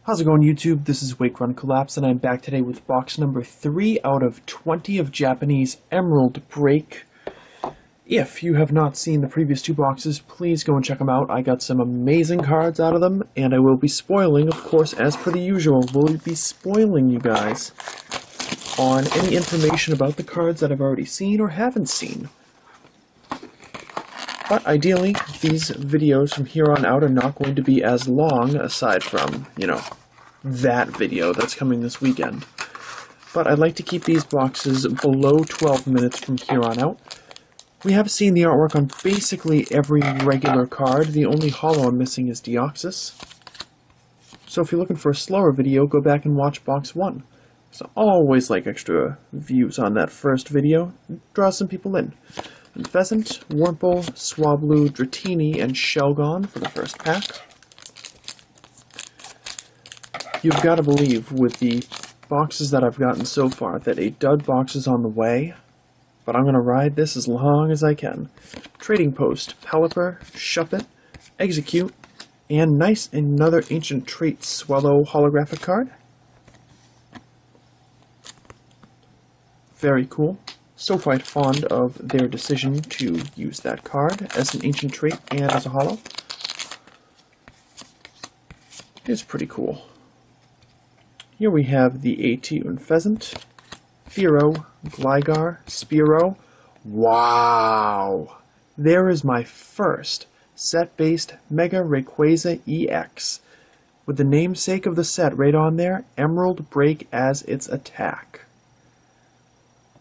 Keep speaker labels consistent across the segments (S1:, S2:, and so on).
S1: How's it going, YouTube? This is Wake Run Collapse, and I'm back today with box number 3 out of 20 of Japanese Emerald Break. If you have not seen the previous two boxes, please go and check them out. I got some amazing cards out of them, and I will be spoiling, of course, as per the usual. We'll be spoiling you guys on any information about the cards that I've already seen or haven't seen. But ideally, these videos from here on out are not going to be as long, aside from, that video that's coming this weekend. But I'd like to keep these boxes below 12 minutes from here on out. We have seen the artwork on basically every regular card. The only holo I'm missing is Deoxys. So if you're looking for a slower video, go back and watch box 1. So I always like extra views on that first video. Draw some people in. Pheasant, Wurmple, Swablu, Dratini, and Shelgon for the first pack. You've got to believe, with the boxes that I've gotten so far, that a dud box is on the way, but I'm going to ride this as long as I can. Trading Post, Pelipper, Shuppet, Execute, and nice another Ancient Trait Swallow holographic card. Very cool. So quite fond of their decision to use that card as an Ancient Trait and as a holo. It's pretty cool. Here we have the A'Tun Pheasant, Fearow, Gligar, Spearow. Wow! There is my first set-based Mega Rayquaza EX, with the namesake of the set right on there, Emerald Break as its attack.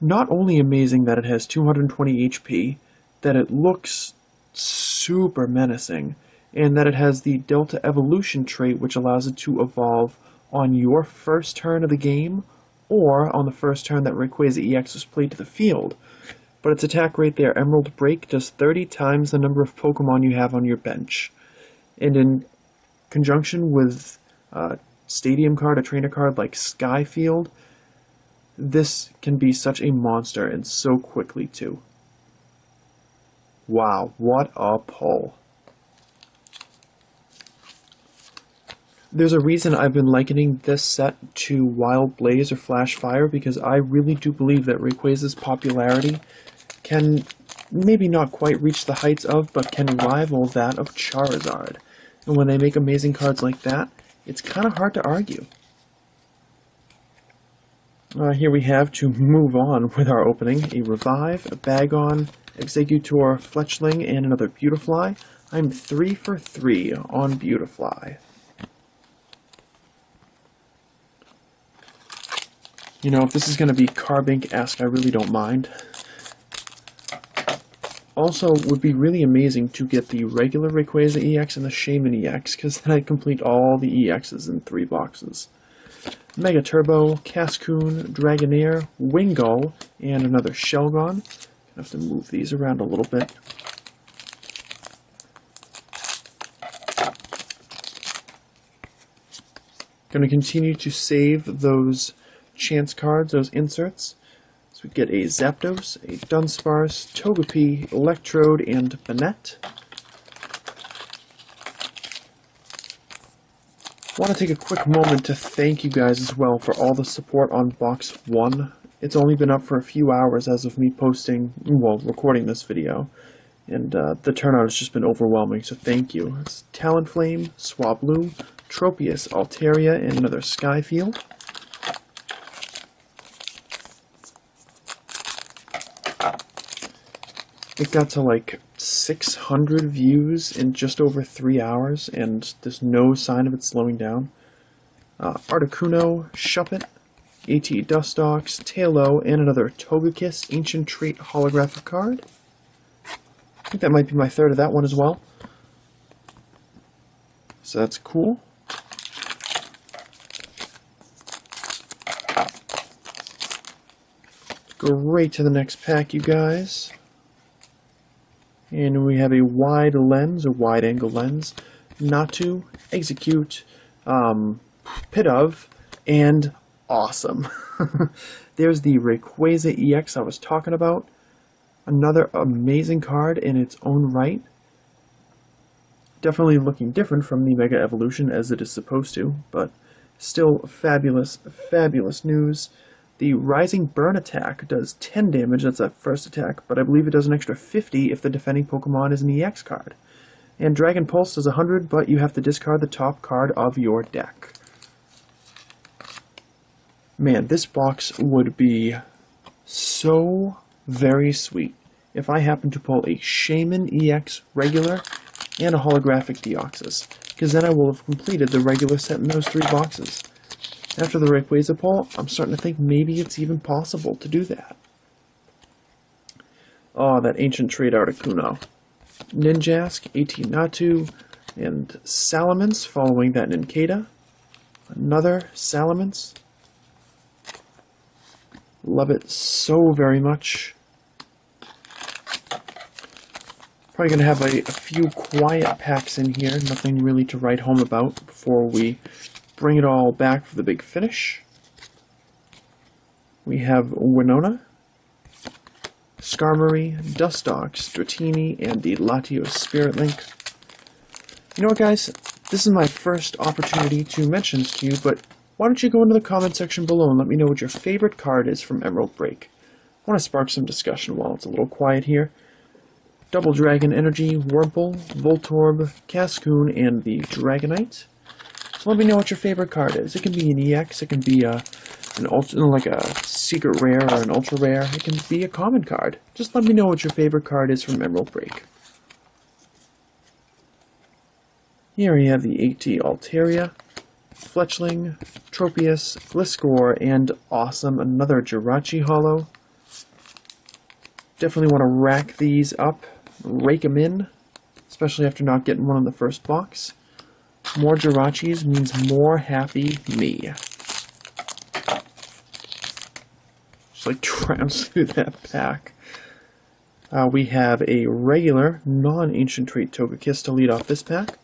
S1: Not only amazing that it has 220 HP, that it looks super menacing, and that it has the Delta Evolution trait which allows it to evolve on your first turn of the game, or on the first turn that Rayquaza EX was played to the field. But its attack right there, Emerald Break, does 30 times the number of Pokemon you have on your bench. And in conjunction with a Stadium card, a trainer card like Skyfield, this can be such a monster, and so quickly too. Wow, what a pull. There's a reason I've been likening this set to Wild Blaze or Flash Fire, because I really do believe that Rayquaza's popularity can maybe not quite reach the heights of, but can rival that of Charizard. And when they make amazing cards like that, it's kind of hard to argue. Here we have, to move on with our opening, a Revive, a Bagon, Exeggutor, Fletchling, and another Beautifly. I'm 3 for 3 on Beautifly. You know, if this is going to be Carbink-esque, I really don't mind. Also, would be really amazing to get the regular Rayquaza EX and the Shaman EX, because then I'd complete all the EXs in 3 boxes. Mega Turbo, Cascoon, Dragonair, Wingull, and another Shelgon. I have to move these around a little bit. Going to continue to save those chance cards, those inserts. So we get a Zapdos, a Dunsparce, Togepi, Electrode, and Banette. I want to take a quick moment to thank you guys as well for all the support on Box 1. It's only been up for a few hours as of me recording this video, and the turnout has just been overwhelming, so thank you. It's Talonflame, Swablu, Tropius, Altaria, and another Skyfield. It got to like 600 views in just over 3 hours, and there's no sign of it slowing down. Articuno, Shuppet, AT Dustox, Tailo, and another Togekiss Ancient Trait holographic card. I think that might be my third of that one as well. So that's cool. Go right to the next pack, you guys. And we have a wide lens, a wide-angle lens, Natu, Execute, Pidove, and Awesome. There's the Rayquaza EX I was talking about. Another amazing card in its own right. Definitely looking different from the Mega Evolution as it is supposed to, but Still fabulous, fabulous news. The Rising Burn attack does 10 damage, that's that first attack, but I believe it does an extra 50 if the defending Pokemon is an EX card. And Dragon Pulse does 100, but you have to discard the top card of your deck. Man, this box would be so very sweet if I happened to pull a Shaymin EX regular and a holographic Deoxys, because then I will have completed the regular set in those 3 boxes. After the Rayquaza pull, I'm starting to think maybe it's even possible to do that. Oh, that ancient trait Articuno. Ninjask, Natu, and Salamence following that Nincada. Another Salamence. Love it so very much. Probably going to have a few quiet packs in here, nothing really to write home about before we bring it all back for the big finish. We have Winona, Skarmory, Dustox, Dratini, and the Latios Spirit Link. You know what, guys? This is my first opportunity to mention this to you, but why don't you go into the comment section below and let me know what your favorite card is from Emerald Break. I want to spark some discussion while it's a little quiet here. Double Dragon Energy, Wurmple, Voltorb, Cascoon, and the Dragonite. So let me know what your favorite card is. It can be an EX, it can be like a secret rare or an ultra rare. It can be a common card. Just let me know what your favorite card is from Emerald Break. Here we have the AT Altaria, Fletchling, Tropius, Gliscor, and awesome, another Jirachi Holo. Definitely want to rack these up, rake them in, especially after not getting one in the first box. More Jirachis means more happy me. Just like trounced through that pack. We have a regular, non-ancient trait Togekiss to lead off this pack.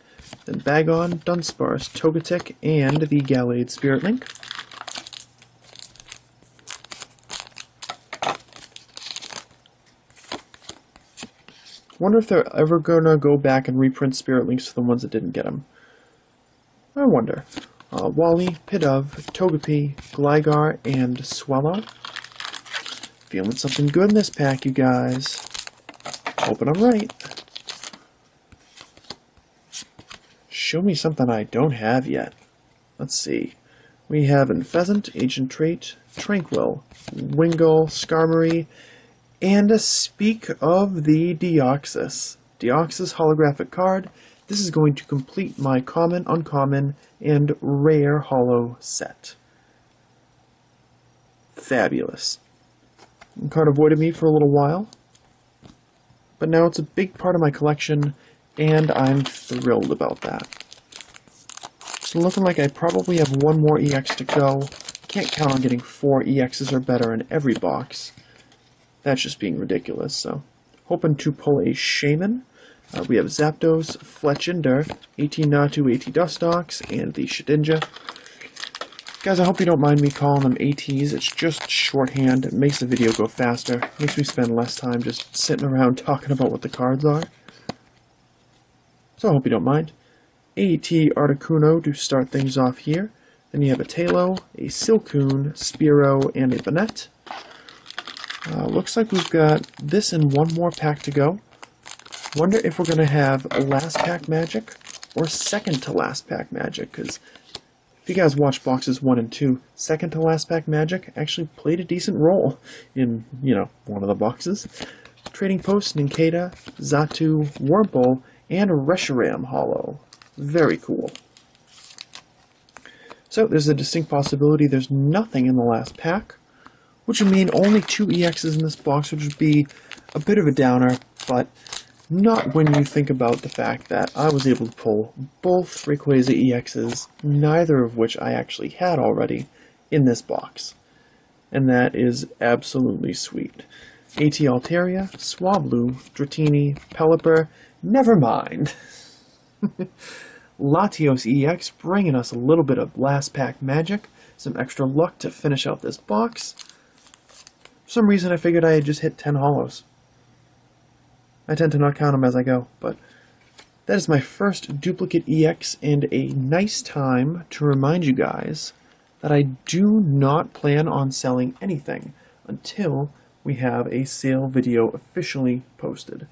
S1: Then Bagon, Dunsparce, Togetic, and the Gallade Spirit Link. Wonder if they're ever gonna go back and reprint Spirit Links for the ones that didn't get them. I wonder. Wally, Pidove, Togepi, Gligar, and Swallow. Feeling something good in this pack, you guys. Hoping I'm right. Show me something I don't have yet. Let's see. We have Pheasant, Ancient Trait, Tranquil, Wingull, Skarmory, and speak of the Deoxys. Deoxys holographic card. This is going to complete my common, uncommon, and rare holo set. Fabulous. The card avoided me for a little while, but now it's a big part of my collection, and I'm thrilled about that. So looking like I probably have one more EX to go. Can't count on getting 4 EXs or better in every box. That's just being ridiculous, so hoping to pull a Shaymin. We have Zapdos, Fletchinder, AT Natu, AT Dustox, and the Shedinja. Guys, I hope you don't mind me calling them ATs. It's just shorthand. It makes the video go faster. It makes me spend less time just sitting around talking about what the cards are. So I hope you don't mind. AT Articuno to start things off here. Then you have a Tailo, a Silcoon, Spearow, and a Banette. Looks like we've got this and one more pack to go. Wonder if we're going to have a last pack magic or second to last pack magic, because if you guys watch boxes 1 and 2, second to last pack magic actually played a decent role in, one of the boxes. Trading Post, Nincada, Xatu, Wurmple, and a Reshiram holo. Very cool. So there's a distinct possibility there's nothing in the last pack, which would mean only 2 EXs in this box, which would be a bit of a downer, but not when you think about the fact that I was able to pull both Rayquaza EXs, neither of which I actually had already in this box. And that is absolutely sweet. AT Altaria, Swablu, Dratini, Pelipper, never mind. Latios EX bringing us a little bit of last pack magic, some extra luck to finish out this box. For some reason I figured I had just hit 10 holos. I tend to not count them as I go, but that is my first duplicate EX, and a nice time to remind you guys that I do not plan on selling anything until we have a sale video officially posted.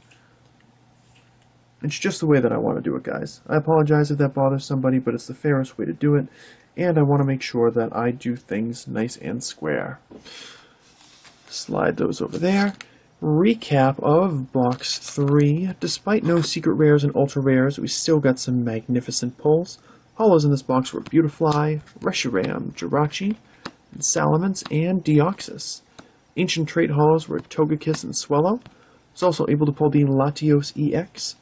S1: It's just the way that I want to do it, guys. I apologize if that bothers somebody, but it's the fairest way to do it, and I want to make sure that I do things nice and square. Slide those over there. Recap of Box 3. Despite no secret rares and ultra rares, we still got some magnificent pulls. Hollows in this box were Beautifly, Reshiram, Jirachi, Salamence, and Deoxys. Ancient trait hollows were Togekiss and Swellow. I was also able to pull the Latios EX,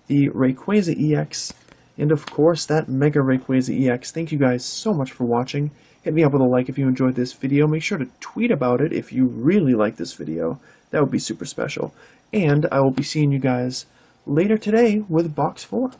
S1: the Rayquaza EX, and of course that Mega Rayquaza EX. Thank you guys so much for watching. Hit me up with a like if you enjoyed this video. Make sure to tweet about it if you really like this video. That would be super special. And I will be seeing you guys later today with Box 4.